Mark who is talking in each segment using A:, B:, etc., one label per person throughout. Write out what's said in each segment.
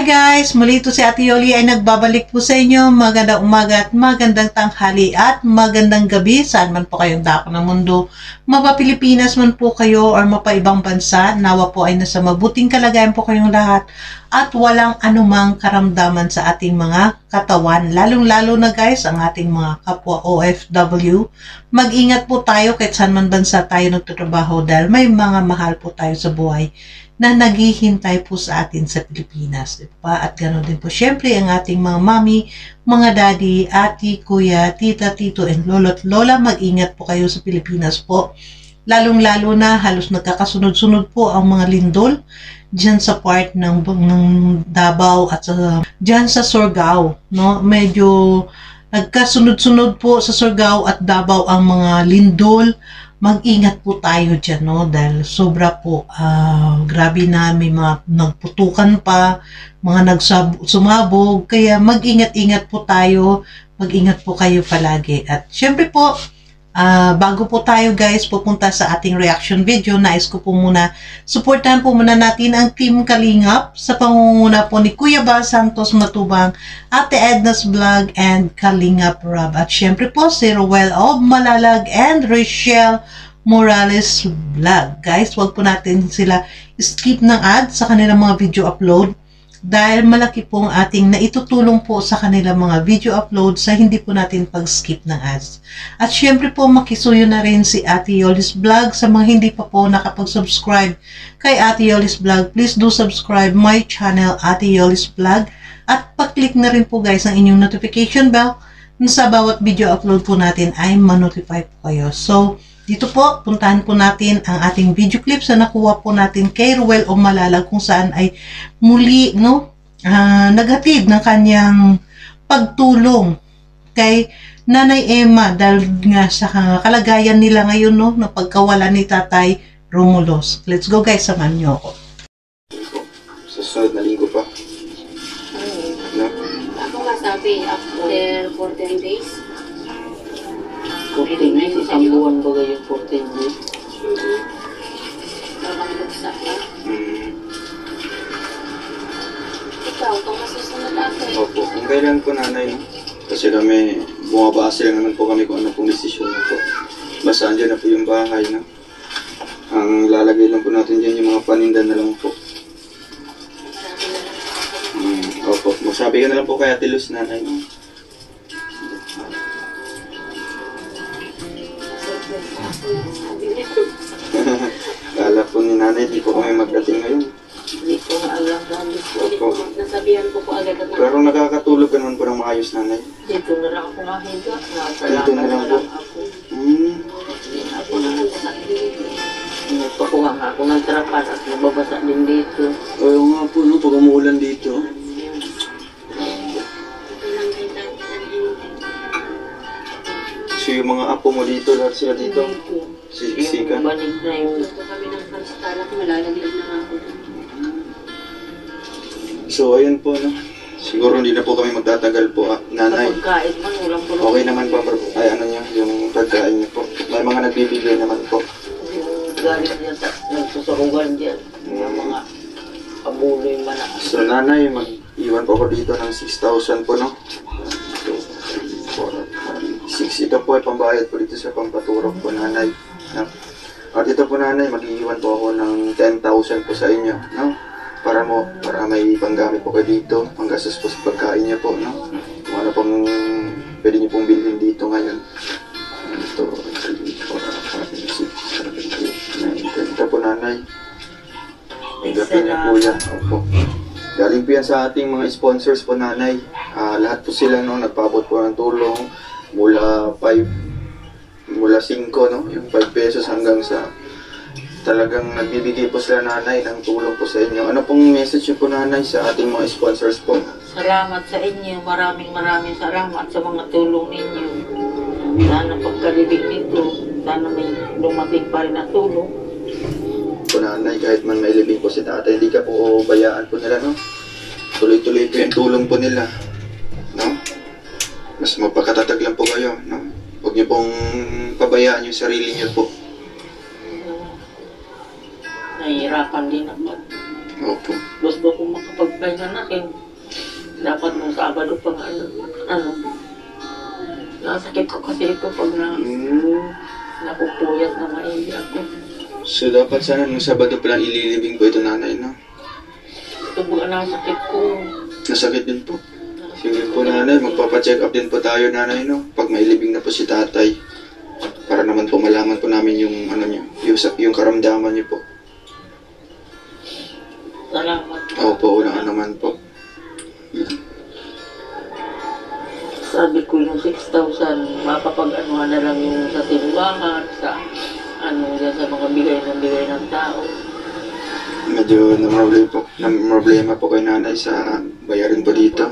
A: guys! Muli ito si Ate Yoli ay nagbabalik po sa inyo. Magandang umaga at magandang tanghali at magandang gabi. Saan man po kayong dako ng mundo. Mapa Pilipinas man po kayo or mapa ibang bansa. Nawa po ay nasa mabuting kalagayan po kayong lahat. At walang anumang karamdaman sa ating mga katawan. Lalong-lalo na guys, ang ating mga kapwa OFW. Mag-ingat po tayo kahit saan man bansa tayo nagtatrabaho dahil may mga mahal po tayo sa buhay na naghihintay po sa atin sa Pilipinas, diba? At ganoon din po, syempre, ang ating mga mami, mga daddy, ati, kuya, tita, tito, and lolo't lola, mag-ingat po kayo sa Pilipinas po. Lalong-lalo na, halos nagkakasunod-sunod po ang mga lindol dyan sa part ng Davao at dyan sa Surigao, no? Medyo nagkasunod-sunod po sa Surigao at Davao ang mga lindol. Mag-ingat po tayo dyan, no? Dahil sobra po, grabe na, may mga nagputukan pa, mga sumabog, kaya mag-ingat-ingat po tayo, mag-ingat po kayo palagi. At syempre po, bago po tayo guys pupunta sa ating reaction video, nais ko po muna, supportahan po muna natin ang Team Kalingap sa pangunguna po ni Kuya Bal Santos Matubang, Ate Edna's Vlog, and Kalingap Rob. At syempre po si Ruel of Malalag and Rochelle Morales Vlog. Guys, wag po natin sila skip ng ad sa kanilang mga video upload dahil malaki pong ating naitutulong po sa kanilang mga video upload sa hindi po natin pag-skip ng ads. At syempre po makisuyo na rin si Ate Yoli's Vlog. Sa mga hindi pa po nakapag-subscribe kay Ate Yoli's Vlog, please do subscribe my channel Ate Yoli's Vlog at pa-click na rin po guys ang inyong notification bell na sa bawat video upload po natin ay ma-notify po kayo. So dito po, puntahan po natin ang ating video clips na nakuha po natin kay Ruel o Malalag kung saan ay muli, no, naghatid ng kanyang pagtulong kay Nanay Emma dahil nga sa kalagayan nila ngayon, no, na pagkawala ni Tatay Romulos. Let's go guys, samahan niyo ako.
B: Sa sunod na linggo pa. No?
C: Ako masabi, after 14 days.
D: 14 days, isang buwan ba yung 14 days?
C: Habang buksa ka. Ikaw, kung masusunod ako.
B: Opo, kung kailan po nanay, no? Kasi kami, bumabase lang naman po kami kung ano pong desisyon po. Basta andyan na po yung bahay, no? Ang lalagay lang po natin dyan yung mga paninda na lang po. Opo, magsabi ka na lang po kay Ate Luz, nanay, no? Kala po ni nanay, di po kami magdating ngayon.
C: Hindi ko alam. Nasabihan ko po agad na.
B: Pero nakakatulog ka naman po ng maayos, nanay.
D: Dito na lang ako mahiga.
B: Dito na lang po.
D: Ako na nagpakuha nga ako ng trapas at nababasa din dito.
B: Oo nga po, no, pag umuulan dito. So yung mga apo mo dito, lahat sila dito? Sika?
D: Yung banig na yung...
C: Gusto kami ng panstala ko, malalagyan na ako.
B: So ayun po, no? Siguro hindi na po kami magtatagal po, nanay.
D: Pagkain man, walang puno.
B: Okay naman po, ay ano niya, yung pagkain niya po. May mga nagbibigay naman po.
D: Yung galing niya, nagsusurugan dyan. Yung mga abuloy mana.
B: So nanay, mag-iwan po ako dito ng 6,000 po, no? 6 ito po ay pambayad po dito sa pampaturok po, nanay. No? At ito po, nanay, mag-iwan po ako ng 10,000 po sa inyo, no? Para may panggamit po kayo dito, panggastos po sa pagkain niya po, no? Kung ano pong pwede niyo pong bilhin dito ngayon. Ito, 3, 4, 5, 6, 7, 8, 9, 10. Ito po, nanay. Tanggapin niyo po yan. Opo. Galing po yan sa ating mga sponsors po, nanay. Lahat po sila, no, nagpaabot po ng tulong mula 5, mula 5, no, yung 5 pesos hanggang sa talagang nagbibigay po sila, nanay, ng tulong po sa inyo. Ano pong message niyo po, nanay, sa ating mga sponsors po?
D: Salamat sa inyo. Maraming salamat sa mga tulong ninyo. Sana pagkalibig nito, sana may dumating pa rin na tulong.
B: Po, nanay, kahit man may libing po si tatay, hindi ka po bayaan po nila, no? Tuloy-tuloy po yung tulong po nila, no? Mas magpakatatag lang po kayo, no? Huwag niyo pong pabayaan yung sarili niyo po.
D: Nahihirapan din ako.
B: Opo.
D: Gusto ko Kaya natin, dapat nung Sabado pa nga, nasakit ko kasi ito pag napupuyat na maigi ako.
B: So, dapat sana nung Sabado pa lang ililibing po ito nanay, no?
D: Ito ba nasakit ko?
B: Nasakit din po. Sige po nanay, magpapacheck up din po tayo nanay, no? Pag mailibing na po si tatay. Para naman po malaman po namin yung niyo, yung karamdaman niyo po.
D: Salamat.
B: Opo, unang naman po.
D: Sabi ko yung 6,000, mapapag-anuhan na lang yung sa simbahan, sa dyan sa mga bigay ng tao.
B: Medyo problema po kay nanay sa bayarin po dito.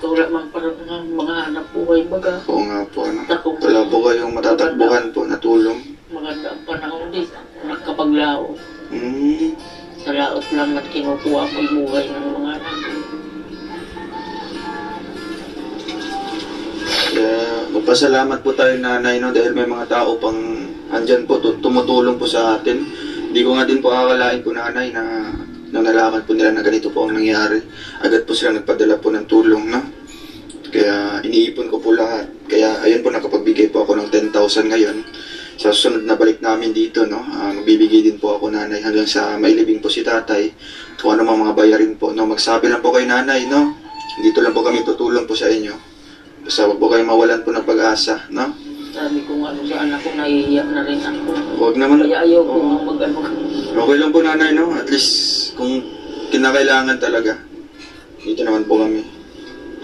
D: Tulad man parang mga hanap buhay baga.
B: Oo nga po, ano. Wala po kayong matatakbuhan po na tulong.
D: Maganda ang panahon din, nakapaglaot. Sa laot lang at kinukuha ko yung buhay ng mga anak.
B: Kaya magpasalamat po tayo nanay, no, dahil may mga tao pang andyan po, tumutulong po sa atin. Hindi ko nga din po akalain po nanay na nung nalaman po nila na ganito po ang nangyari. Agad po sila nagpadala po ng tulong, no? Kaya iniipon ko po lahat. Kaya ayun po, nakapagbigay po ako ng 10,000 ngayon. Sa susunod na balik namin dito, no, magbibigay din po ako nanay hanggang sa mailibing po si tatay. Kung ano mga bayarin po, no, magsabi lang po kay nanay, no. Dito lang po kami tutulong po sa inyo. Basta wag po kayo mawalan po ng pag-asa, no.
D: Sabi ko nga sa anak ko, nahihiyak na rin ako.
B: Huwag naman.
D: Kaya ayaw ko nga mag-ano.
B: Okay lang po nanay, no. At least kung kinakailangan talaga, dito naman po kami.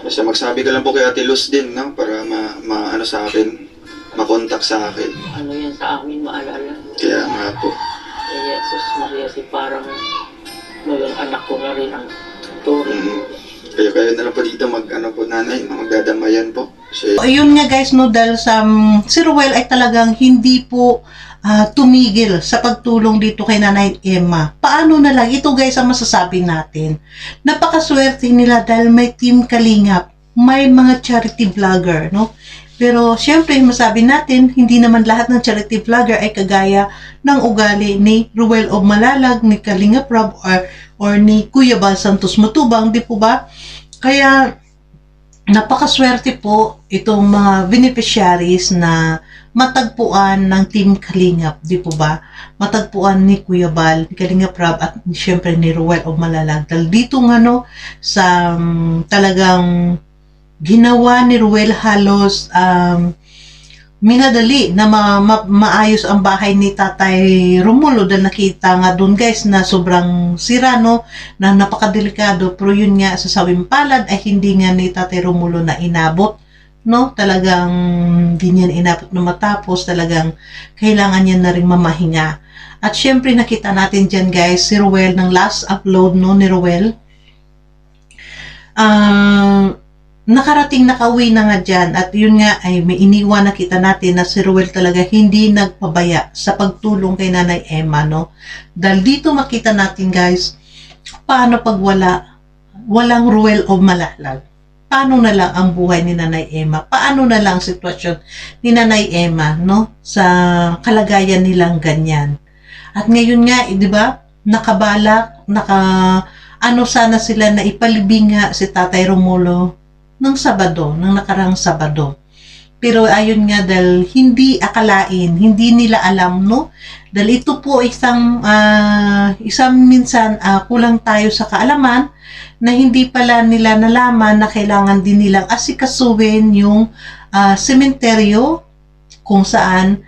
B: Basta magsabi ka lang po kay Ate Luz din, no, para ano sa akin, makontak sa akin.
D: Ano yan sa amin, maalala.
B: Kaya nga po.
D: Kaya Jesus Maria, si parang yung anak ko na rin ang turo.
B: Kayo na lang po dito po nanay, magdadamayan po. Kasi
A: Ayun nga guys, no, dahil si Ruel ay talagang hindi po tumigil sa pagtulong dito kay Nanay Emma. Paano na lang, ito guys ang masasabi natin. Napakaswerte nila dahil may Team Kalingap, may mga charity vlogger, no? Pero syempre, masabi natin, hindi naman lahat ng charity vlogger ay kagaya ng ugali ni Ruel of Malalag, ni Kalingap Rob, or ni Kuya Bal Santos Matubang, di po ba? Kaya, napakaswerte po itong mga beneficiaries na matagpuan ng Team Kalingap, di po ba? Matagpuan ni Kuya Bal, ni Kalingap Rob, at syempre ni Ruel of Malalag. Dahil dito nga, no, sa talagang ginawa ni Ruel halos minadali na maayos ang bahay ni Tatay Romulo dahil nakita nga doon guys na sobrang sira, no, na napakadelikado, pero yun nga sa sawing palad ay hindi nga ni Tatay Romulo na inabot, no, talagang hindi niya inabot na matapos, talagang kailangan niya na rin mamahinga. At syempre nakita natin dyan guys si Ruel ng last upload, no, ni Ruel, nakarating, nakauwi na nga dyan, at yun nga ay may iniwan, nakita natin na si Ruel talaga hindi nagpabaya sa pagtulong kay Nanay Emma, no? Dahil dito makita natin guys, paano pag walang Ruel of Malalag? Paano na lang ang buhay ni Nanay Emma? Paano na lang ang sitwasyon ni Nanay Emma, no? Sa kalagayan nilang ganyan. At ngayon nga, di ba, nakabalak, ano sana sila na ipalibing nga si Tatay Romulo ng Sabado, ng nakarang Sabado. Pero ayun nga, dahil hindi akalain, hindi nila alam, no? Dahil ito po isang minsan kulang tayo sa kaalaman na hindi pala nila nalaman na kailangan din nilang asikasuhin yung sementeryo kung saan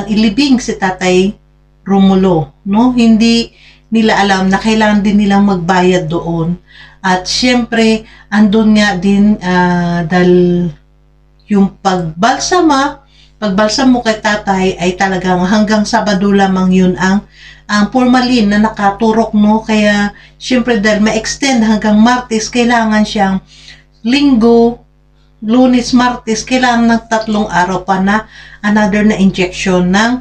A: ilibing si Tatay Romulo, no? Hindi nila alam na kailangan din nilang magbayad doon. At syempre, andun nga din dahil yung pagbalsam mo kay tatay ay talagang hanggang Sabado lamang yun ang formalin na nakaturok, no? Kaya syempre dahil ma-extend hanggang Martes, kailangan siyang Linggo, Lunes, Martes, kailangan ng 3 araw pa na another na injection ng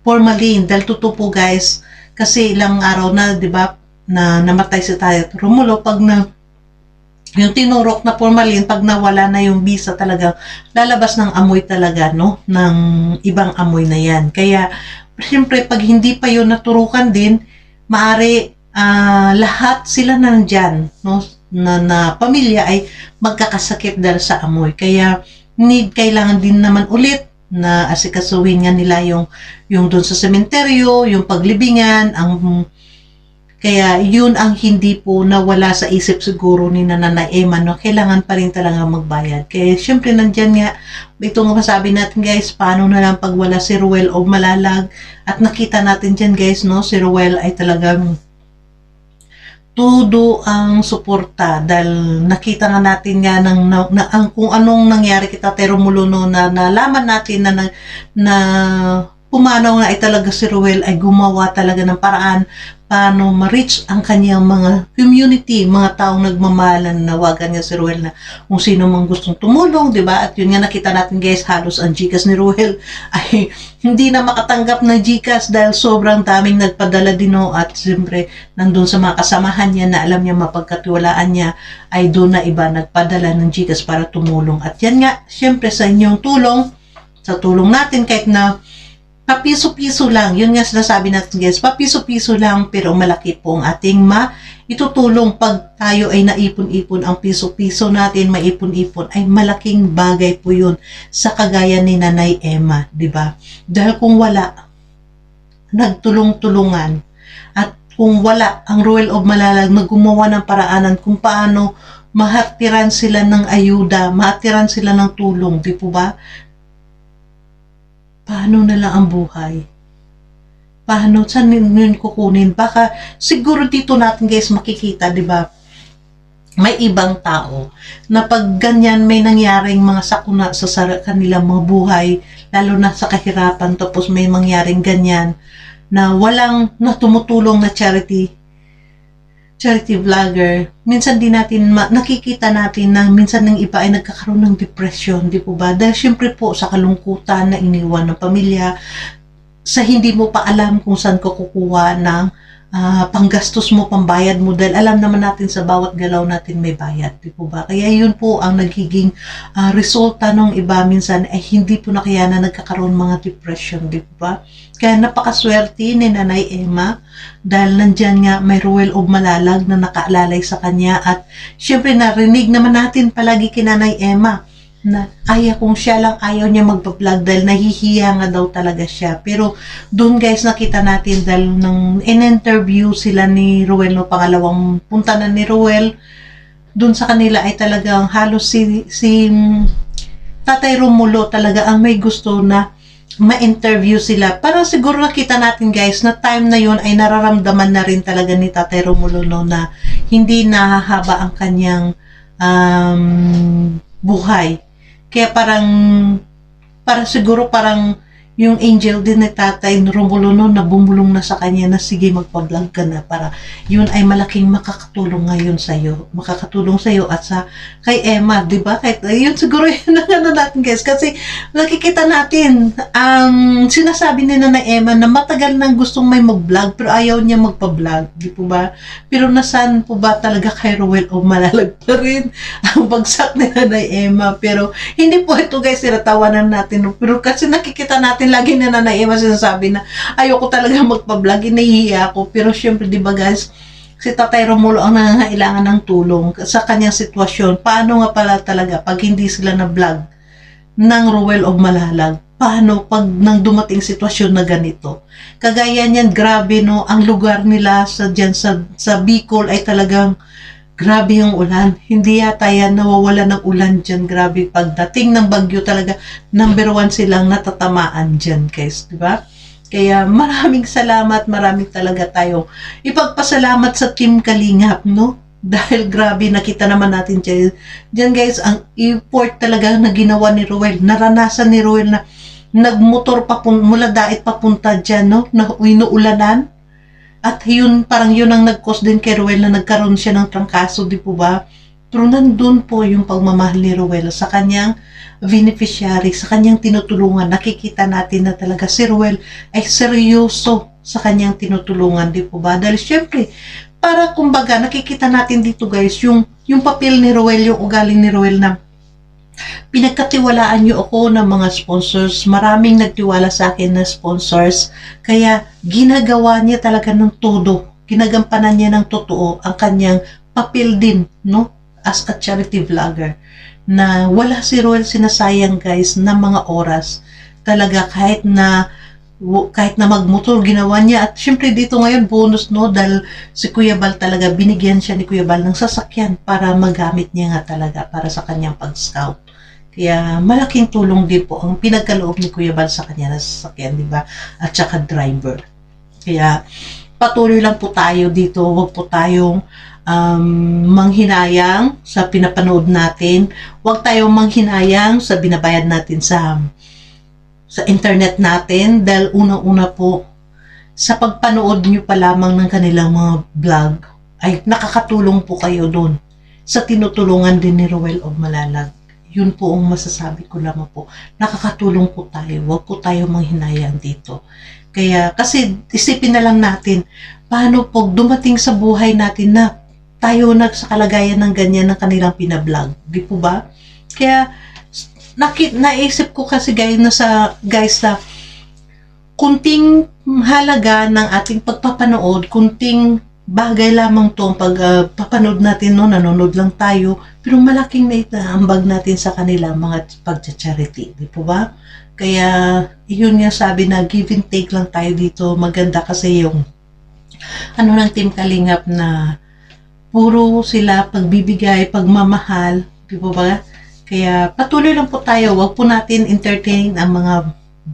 A: formalin. Dahil totoo guys, kasi ilang araw na, di ba, na namatay si Tatay Romulo, pag yung tinurok na formalin, pag nawala na yung bisa, talaga lalabas ng amoy talaga, no, ng ibang amoy na yan. Kaya siyempre pag hindi pa yun naturukan din, maaari lahat sila nandyan, no? Na pamilya ay magkakasakit dahil sa amoy. Kaya kailangan din naman ulit na asikasuhin nga nila yung doon sa sementeryo, yung paglibingan, kaya yun ang hindi po nawala sa isip siguro ni Nanay Emma, no? Kailangan pa rin talaga magbayad. Kaya syempre nandyan nga, ito nga masabi natin guys, paano na lang pag wala si Ruel o Malalag, at nakita natin dyan guys, no? Si Ruel ay talagang todo ang suporta dahil nakita nga natin nga kung anong nangyari kita Tatay Romulo, na nalaman natin na pumanaw na ay talaga si Ruel ay gumawa talaga ng paraan paano ma-reach ang kanyang mga community, mga taong nagmamahalan. Nawagan niya si Ruel na kung sino mang gustong tumulong, di ba? At yun nga nakita natin guys, halos ang GCash ni Ruel ay hindi na makatanggap ng GCash dahil sobrang daming nagpadala din, no? At siyempre nandun sa mga kasamahan niya na alam niya mapagkatiwalaan niya ay doon na iba nagpadala ng GCash para tumulong. At yan nga, siyempre sa inyong tulong, sa tulong natin kahit na papiso-piso lang, yun nga sinasabi natin guys, papiso-piso lang pero malaki po ang ating itutulong pag tayo ay naipon-ipon ang piso-piso natin, maipon-ipon ay malaking bagay po yun sa kagaya ni Nanay Emma, di ba? Dahil kung wala, nagtulong-tulungan at kung wala ang Ruel of Malalag na gumawa ng paraanan kung paano mahatiran sila ng ayuda, mahatiran sila ng tulong, di po ba? Paano na lang ang buhay? Paano? Saan yun kukunin? Baka siguro dito natin guys makikita, di ba? May ibang tao na pag ganyan may nangyaring mga sakuna sa kanilang mga buhay, lalo na sa kahirapan, tapos may mangyaring ganyan na walang tumutulong na charity vlogger, minsan din natin nakikita natin na minsan ng iba ay nagkakaroon ng depression, di po ba? Dahil syempre po sa kalungkutan na iniwan ng pamilya, sa hindi mo pa alam kung saan ka kukuha ng panggastos mo, pambayad mo, dahil alam naman natin sa bawat galaw natin may bayad, di po ba? Kaya yun po ang nagiging resulta ng iba minsan ay hindi po na kaya na nagkakaroon mga depression, di po ba? Kaya napakaswerte ni Nanay Emma dahil nandyan nga may Ruel of Malalag na nakaalalay sa kanya, at syempre narinig naman natin palagi kay Nanay Emma na kung siya lang ayaw niya magpa-vlog dahil nahihiya nga daw talaga siya. Pero doon guys nakita natin dahil nang in-interview sila ni Ruel, no, pangalawang punta na ni Ruel doon sa kanila ay talagang halos si Tatay Romulo talaga ang may gusto na ma-interview sila. Para siguro nakita natin guys na time na yun ay nararamdaman na rin talaga ni Tatay Romulo, no, na hindi nahahaba ang kanyang buhay. Kaya parang siguro parang yung angel din ni Tatay Romulo, no, na bumulong na sa kanya na sige magpa-vlog ka na para yun ay malaking makakatulong ngayon sa'yo. Makakatulong sa'yo at sa kay Emma, di ba? Kahit yun siguro yun ang ano natin guys. Kasi nakikita natin, sinasabi ni Nanay Emma na matagal nang gustong may mag-vlog pero ayaw niya magpa-vlog, di po ba? Pero nasaan po ba talaga kay Ruel o Malalag pa rin ang bagsak ni Nanay Emma? Pero hindi po ito guys, sinatawanan natin. Pero kasi nakikita natin lagi na Nanay Emma sinasabi na ayoko talaga magpa-vlog, nahihiya ako. Pero syempre, di ba guys, si Tatay Romulo ang nangangailangan ng tulong sa kanyang sitwasyon. Paano nga pala talaga pag hindi sila na-vlog ng Ruel of Malalag? Paano pag nang dumating sitwasyon na ganito? Kagaya niyan, grabe, no, ang lugar nila dyan sa Bicol ay talagang grabe yung ulan. Hindi yata yan nawawala ng ulan dyan. Grabe. Pagdating ng bagyo talaga, number 1 silang natatamaan dyan, guys. Diba? Kaya maraming salamat. Maraming talaga tayo ipagpasalamat sa Team Kalingap, no? Dahil grabe, nakita naman natin dyan, guys, ang effort talaga na ginawa ni Ruel. Naranasan ni Ruel na nagmotor mula Dait papunta dyan, no? Na inuulanan. At yun, parang yun ang nag-cause din kay Ruel na nagkaroon siya ng trangkaso, di po ba? Pero nandun po yung pagmamahal ni Ruel sa kanyang beneficiary, sa kanyang tinutulungan. Nakikita natin na talaga si Ruel ay seryoso sa kanyang tinutulungan, di po ba? Dahil syempre, para kumbaga, nakikita natin dito guys, yung papel ni Ruel, yung ugali ni Ruel na pinagkatiwalaan niyo ako ng mga sponsors. Maraming nagtiwala sa akin na sponsors. Kaya ginagawa niya talaga ng todo. ginagampanan niya ng totoo ang kanyang papel din, no? As a charity vlogger. Na wala si Roel sinasayang guys na mga oras. Talaga kahit na magmotor ginawa niya. At syempre dito ngayon bonus, no, dahil si Kuya Bal talaga, binigyan siya ni Kuya Bal ng sasakyan para magamit niya nga talaga para sa kanyang pag-scout. Kaya malaking tulong din po ang pinagkaloob ni Kuya Bal sa kanya na sasakyan, di ba? At saka driver. Kaya patuloy lang po tayo dito, huwag po tayong manghinayang sa pinapanood natin. Huwag tayong manghinayang sa binabayad natin sa internet natin, dahil unang-una po sa pagpanood nyo pa lamang ng kanilang mga vlog ay nakakatulong po kayo doon sa tinutulungan din ni Roel of Malalag. Yun po ang masasabi ko lamang po. Nakakatulong po tayo. Huwag po tayo manghinayang dito. Kaya kasi isipin na lang natin paano po dumating sa buhay natin na tayo sa kalagayan ng ganyan ng kanilang pinablog. Di po ba? Kaya naisip ko kasi guys na kunting halaga ng ating pagpapanood, kunting bagay lamang to pagpapanood natin, no, nanonood lang tayo, pero malaking naitaambag natin sa kanila mga pagcha-charity, di po ba? Kaya yun nga sabi na give and take lang tayo dito. Maganda kasi yung ng Team Kalingap na puro sila pagbibigay, pagmamahal, di po ba? Kaya patuloy lang po tayo, wag po natin entertain ang mga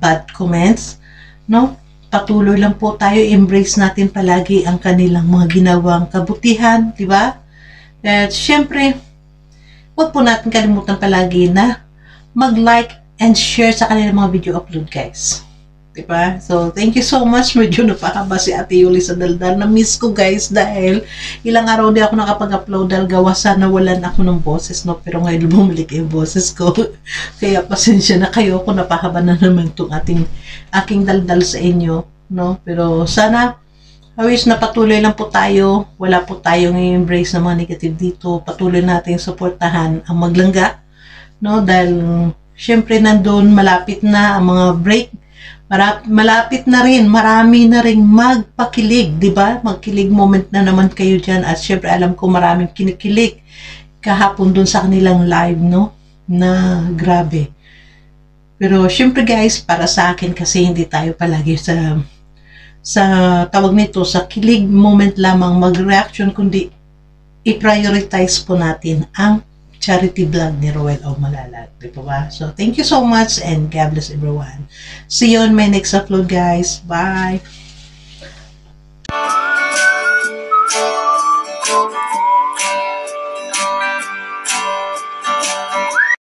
A: bad comments, no? Patuloy lang po tayo, embrace natin palagi ang kanilang mga ginawang kabutihan, di ba? At syempre, wag po natin kalimutan palagi na mag-like and share sa kanilang mga video upload, guys. Diba? So, thank you so much. Medyo napakaba si Ate Yoli sa daldal. Na-miss ko guys dahil ilang araw di ako nakapag-upload dahil gawa sana nawalan ako ng boses, no? Pero ngayon bumalik yung boses ko. Kaya pasensya na kayo kung napahaba na naman itong aking daldal sa inyo, no? Pero sana, I wish na patuloy lang po tayo. Wala po tayong i-embrace ng mga negative dito. Patuloy natin suportahan ang Maglangga, no? Dahil syempre nandun malapit na ang mga break. Malapit na rin, marami na rin magpakilig, di ba? Magkilig moment na naman kayo dyan. At syempre alam ko maraming kinikilig kahapon dun sa kanilang live, no? Na grabe. Pero syempre guys, para sa akin kasi hindi tayo palagi sa tawag nito, sa kilig moment lamang mag-reaction, kundi i-prioritize po natin ang charity vlog ni Roel of Malalag, di po ba? So, thank you so much and God bless everyone. See you on my next upload, guys. Bye!